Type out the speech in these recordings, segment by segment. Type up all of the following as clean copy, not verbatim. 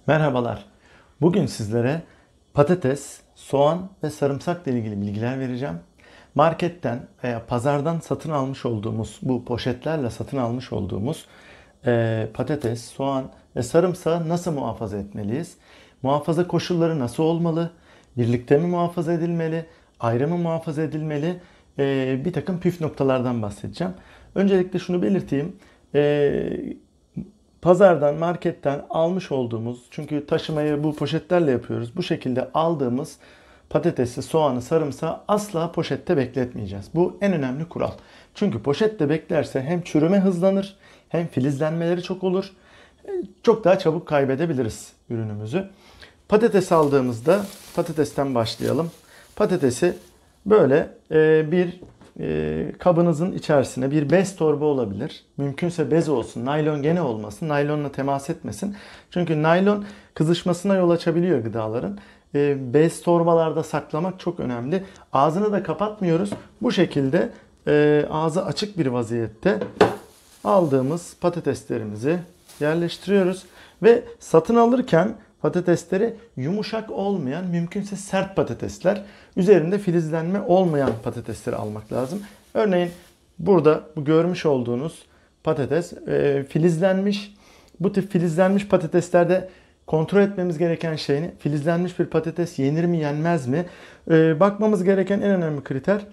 Merhabalar. Bugün sizlere patates, soğan ve sarımsakla ilgili bilgiler vereceğim. Marketten veya pazardan satın almış olduğumuz bu poşetlerle satın almış olduğumuz patates, soğan ve sarımsağı nasıl muhafaza etmeliyiz? Muhafaza koşulları nasıl olmalı? Birlikte mi muhafaza edilmeli? Ayrı mı muhafaza edilmeli? Bir takım püf noktalardan bahsedeceğim. Öncelikle şunu belirteyim. Pazardan, marketten almış olduğumuz, çünkü taşımayı bu poşetlerle yapıyoruz. Bu şekilde aldığımız patatesi, soğanı, sarımsağı asla poşette bekletmeyeceğiz. Bu en önemli kural. Çünkü poşette beklerse hem çürüme hızlanır, hem filizlenmeleri çok olur. Çok daha çabuk kaybedebiliriz ürünümüzü. Patates aldığımızda patatesten başlayalım. Patatesi böyle bir kabınızın içerisine bir bez torba olabilir. Mümkünse bez olsun. Naylon gene olmasın. Naylonla temas etmesin. Çünkü naylon kızışmasına yol açabiliyor gıdaların. Bez torbalarda saklamak çok önemli. Ağzını da kapatmıyoruz. Bu şekilde ağzı açık bir vaziyette aldığımız patateslerimizi yerleştiriyoruz. Ve satın alırken patatesleri yumuşak olmayan, mümkünse sert patatesler, üzerinde filizlenme olmayan patatesleri almak lazım. Örneğin burada bu görmüş olduğunuz patates filizlenmiş. Bu tip filizlenmiş patateslerde kontrol etmemiz gereken şey, filizlenmiş bir patates yenir mi yenmez mi? Bakmamız gereken en önemli kriter,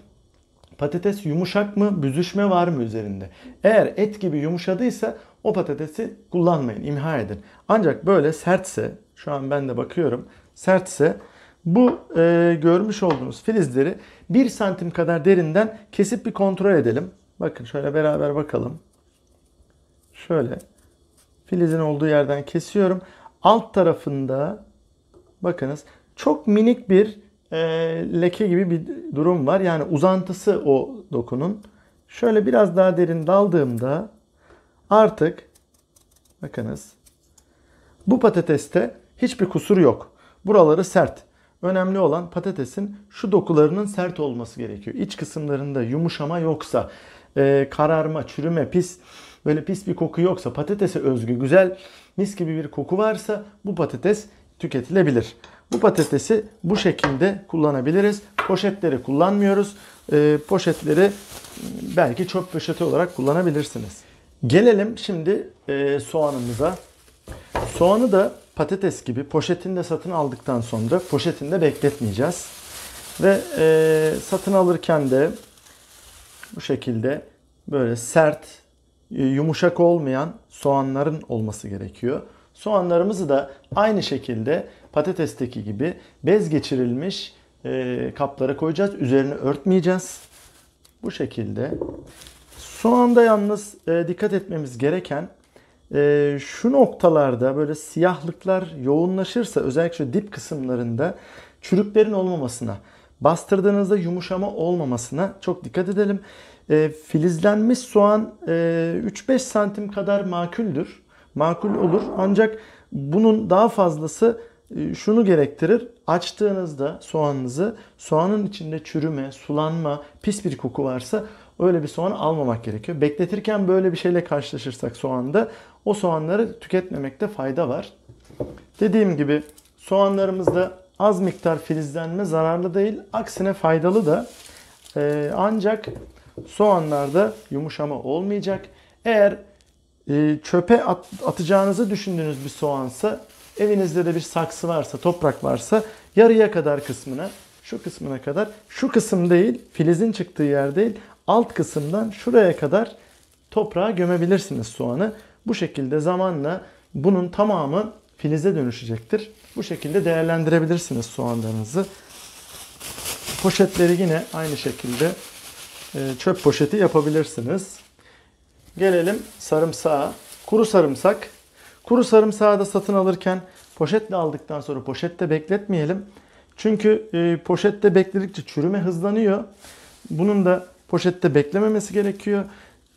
patates yumuşak mı, büzüşme var mı üzerinde? Eğer et gibi yumuşadıysa o patatesi kullanmayın, imha edin. Ancak böyle sertse, şu an ben de bakıyorum, sertse bu görmüş olduğunuz filizleri 1 santim kadar derinden kesip bir kontrol edelim. Bakın şöyle beraber bakalım. Şöyle filizin olduğu yerden kesiyorum. Alt tarafında bakınız çok minik bir leke gibi bir durum var. Yani uzantısı o dokunun. Şöyle biraz daha derin daldığımda artık bakınız bu patateste hiçbir kusur yok. Buraları sert. Önemli olan patatesin şu dokularının sert olması gerekiyor. İç kısımlarında yumuşama yoksa, kararma, çürüme, böyle pis bir koku yoksa, patatese özgü güzel mis gibi bir koku varsa bu patates tüketilebilir. Bu patatesi bu şekilde kullanabiliriz. Poşetleri kullanmıyoruz. Poşetleri belki çöp poşeti olarak kullanabilirsiniz. Gelelim şimdi soğanımıza. Soğanı da patates gibi poşetinde satın aldıktan sonra poşetinde bekletmeyeceğiz. Ve satın alırken de bu şekilde böyle sert, yumuşak olmayan soğanların olması gerekiyor. Soğanlarımızı da aynı şekilde patatesteki gibi bez geçirilmiş kaplara koyacağız. Üzerine örtmeyeceğiz. Bu şekilde. Soğanda yalnız dikkat etmemiz gereken şu noktalarda böyle siyahlıklar yoğunlaşırsa, özellikle şu dip kısımlarında çürüklerin olmamasına, bastırdığınızda yumuşama olmamasına çok dikkat edelim. Filizlenmiş soğan 3-5 santim kadar makuldür. Makul olur. Ancak bunun daha fazlası şunu gerektirir. Açtığınızda soğanınızı, soğanın içinde çürüme, sulanma, pis bir koku varsa öyle bir soğan almamak gerekiyor. Bekletirken böyle bir şeyle karşılaşırsak soğanda, o soğanları tüketmemekte fayda var. Dediğim gibi soğanlarımızda az miktar filizlenme zararlı değil, aksine faydalı da. Ancak soğanlarda yumuşama olmayacak. Eğer çöpe atacağınızı düşündüğünüz bir soğansa, evinizde de bir saksı varsa, toprak varsa yarıya kadar kısmına, şu kısmına kadar, şu kısım değil, filizin çıktığı yer değil, alt kısımdan şuraya kadar toprağa gömebilirsiniz soğanı. Bu şekilde zamanla bunun tamamı filize dönüşecektir. Bu şekilde değerlendirebilirsiniz soğanlarınızı. Poşetleri yine aynı şekilde çöp poşeti yapabilirsiniz. Gelelim sarımsağa. Kuru sarımsak. Kuru sarımsağı da satın alırken poşetle aldıktan sonra poşette bekletmeyelim. Çünkü poşette bekledikçe çürüme hızlanıyor. Bunun da poşette beklememesi gerekiyor.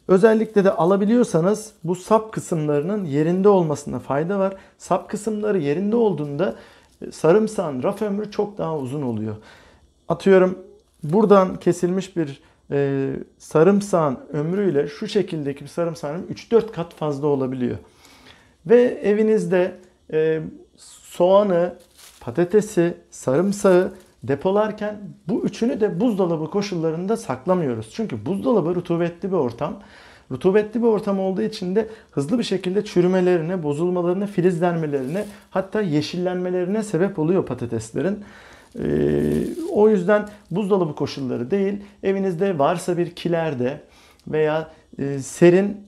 Özellikle de alabiliyorsanız bu sap kısımlarının yerinde olmasına fayda var. Sap kısımları yerinde olduğunda sarımsağın raf ömrü çok daha uzun oluyor. Atıyorum buradan kesilmiş bir sarımsağın ömrüyle şu şekildeki bir sarımsağın 3-4 kat fazla olabiliyor. Ve evinizde soğanı, patatesi, sarımsağı depolarken bu üçünü de buzdolabı koşullarında saklamıyoruz. Çünkü buzdolabı rutubetli bir ortam. Rutubetli bir ortam olduğu için de hızlı bir şekilde çürümelerine, bozulmalarına, filizlenmelerine, hatta yeşillenmelerine sebep oluyor patateslerin. O yüzden buzdolabı koşulları değil, evinizde varsa bir kilerde veya serin,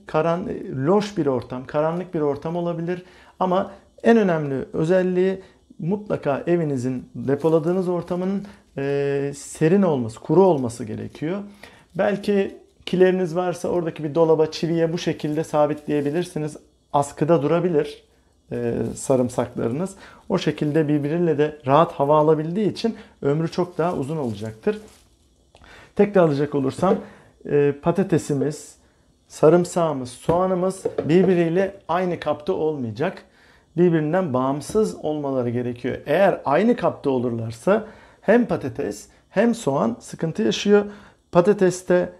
loş bir ortam, karanlık bir ortam olabilir. Ama en önemli özelliği mutlaka evinizin, depoladığınız ortamın serin olması, kuru olması gerekiyor. Belki kileriniz varsa oradaki bir dolaba, çiviye bu şekilde sabitleyebilirsiniz. Askıda durabilir sarımsaklarınız. O şekilde birbiriyle de rahat hava alabildiği için ömrü çok daha uzun olacaktır. Tekrar alacak olursam patatesimiz, sarımsağımız, soğanımız birbiriyle aynı kapta olmayacak. Birbirinden bağımsız olmaları gerekiyor. Eğer aynı kapta olurlarsa hem patates hem soğan sıkıntı yaşıyor. Patateste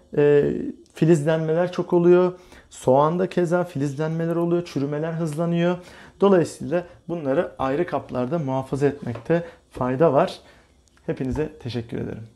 filizlenmeler çok oluyor. Soğanda keza filizlenmeler oluyor, çürümeler hızlanıyor. Dolayısıyla bunları ayrı kaplarda muhafaza etmekte fayda var. Hepinize teşekkür ederim.